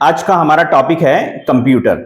आज का हमारा टॉपिक है कंप्यूटर।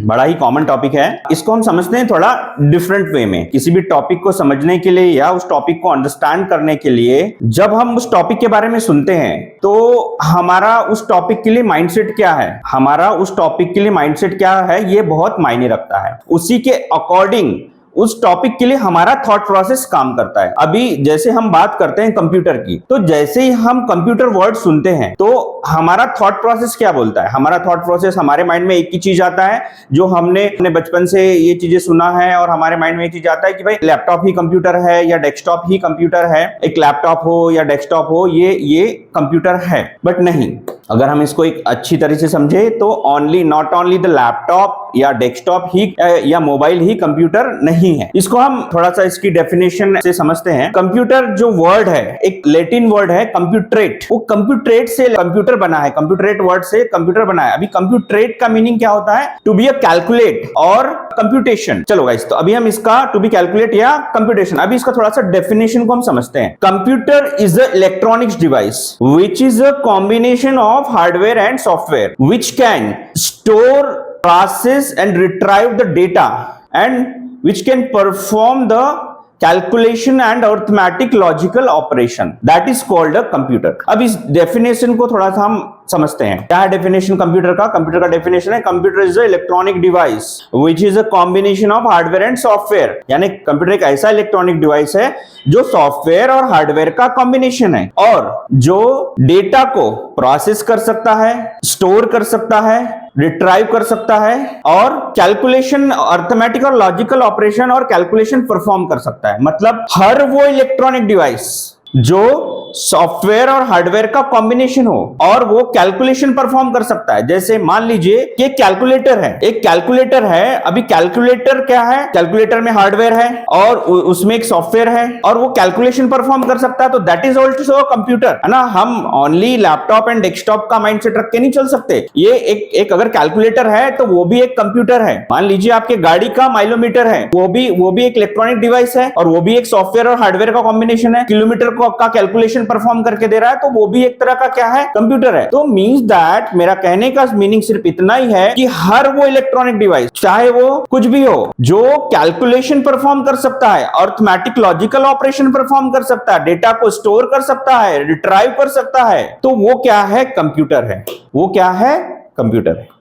बड़ा ही कॉमन टॉपिक है। इसको हम समझते हैं थोड़ा डिफरेंट वे में। किसी भी टॉपिक को समझने के लिए या उस टॉपिक को अंडरस्टैंड करने के लिए जब हम उस टॉपिक के बारे में सुनते हैं तो हमारा उस टॉपिक के लिए माइंडसेट क्या है, हमारा उस टॉपिक के लिए माइंडसेट क्या है, ये बहुत मायने रखता है। उसी के अकॉर्डिंग उस टॉपिक के लिए हमारा थॉट प्रोसेस काम करता है। अभी जैसे हम बात करते हैं कंप्यूटर की, तो जैसे ही हम कंप्यूटर वर्ड सुनते हैं तो हमारा थॉट प्रोसेस क्या बोलता है? हमारा थॉट प्रोसेस, हमारे माइंड में एक ही चीज आता है जो हमने अपने बचपन से ये चीजें सुना है, और हमारे माइंड में एक चीज आता है कि भाई लैपटॉप ही कंप्यूटर है या डेस्कटॉप ही कंप्यूटर है। एक लैपटॉप हो या डेस्कटॉप हो, ये कंप्यूटर है। बट नहीं, अगर हम इसको एक अच्छी तरह से समझे तो नॉट ओनली द लैपटॉप या डेस्कटॉप ही या मोबाइल ही कंप्यूटर नहीं है। इसको हम थोड़ा सा इसकी डेफिनेशन से समझते हैं। कंप्यूटर जो वर्ड है, एक लैटिन वर्ड है कंप्यूट्रेट। वो कंप्यूट्रेट से कंप्यूटर बना है, कंप्यूट्रेट वर्ड से कंप्यूटर बना है। अभी कंप्यूट्रेट का मीनिंग क्या होता है? टू बी अ कैलकुलेट और कंप्यूटेशन। चलो गाइस, तो अभी हम इसका टू बी कैलकुलेट या कंप्यूटेशन, अभी इसका थोड़ा सा डेफिनेशन को हम समझते हैं। Computer is a electronics device which is a combination of hardware and software which can store, process and retrieve the data and which can perform the calculation and arithmetic logical operation that is called a computer। अब इस definition को थोड़ा सा हम समझते हैं। क्या है डेफिनेशन कंप्यूटर का? कंप्यूटर का डेफिनेशन है computer is a electronic device which is a combination of hardware and software. यानी कंप्यूटर एक ऐसा इलेक्ट्रॉनिक डिवाइस है जो सॉफ्टवेयर और हार्डवेयर का कॉम्बिनेशन है, और जो डेटा को प्रोसेस कर सकता है, स्टोर कर सकता है, रिट्राइव कर सकता है, और कैलकुलेशन, अर्थमेटिक और लॉजिकल ऑपरेशन और कैलकुलेशन परफॉर्म कर सकता है। मतलब हर वो इलेक्ट्रॉनिक डिवाइस जो सॉफ्टवेयर और हार्डवेयर का कॉम्बिनेशन हो और वो कैलकुलेशन परफॉर्म कर सकता है। जैसे मान लीजिए कि एक कैलकुलेटर है, एक कैलकुलेटर है। अभी कैलकुलेटर क्या है? कैलकुलेटर में हार्डवेयर है और उसमें एक सॉफ्टवेयर है और वो कैलकुलेशन परफॉर्म कर सकता है, तो दैट इज ऑल्सो कंप्यूटर, है ना। हम ओनली लैपटॉप एंड डेस्कटॉप का माइंडसेट रख के नहीं चल सकते। ये एक अगर कैलकुलेटर है तो वो भी एक कंप्यूटर है। मान लीजिए आपके गाड़ी का माइलोमीटर है, वो भी एक इलेक्ट्रॉनिक डिवाइस है और वो भी एक सॉफ्टवेयर और हार्डवेयर का कॉम्बिनेशन है। किलोमीटर का कैलकुलेशन परफॉर्म करके दे रहा है, तो वो भी एक तरह का क्या है? कंप्यूटर है। तो मींस दैट, मेरा कहने का मीनिंग सिर्फ इतना ही है कि हर वो इलेक्ट्रॉनिक डिवाइस, चाहे वो कुछ भी हो, जो कैलकुलेशन परफॉर्म कर सकता है, अर्थमेटिक लॉजिकल ऑपरेशन परफॉर्म कर सकता है, डेटा को स्टोर कर सकता है, रिट्राइव कर सकता है, तो वो क्या है? कंप्यूटर है। वो क्या है? कंप्यूटर है।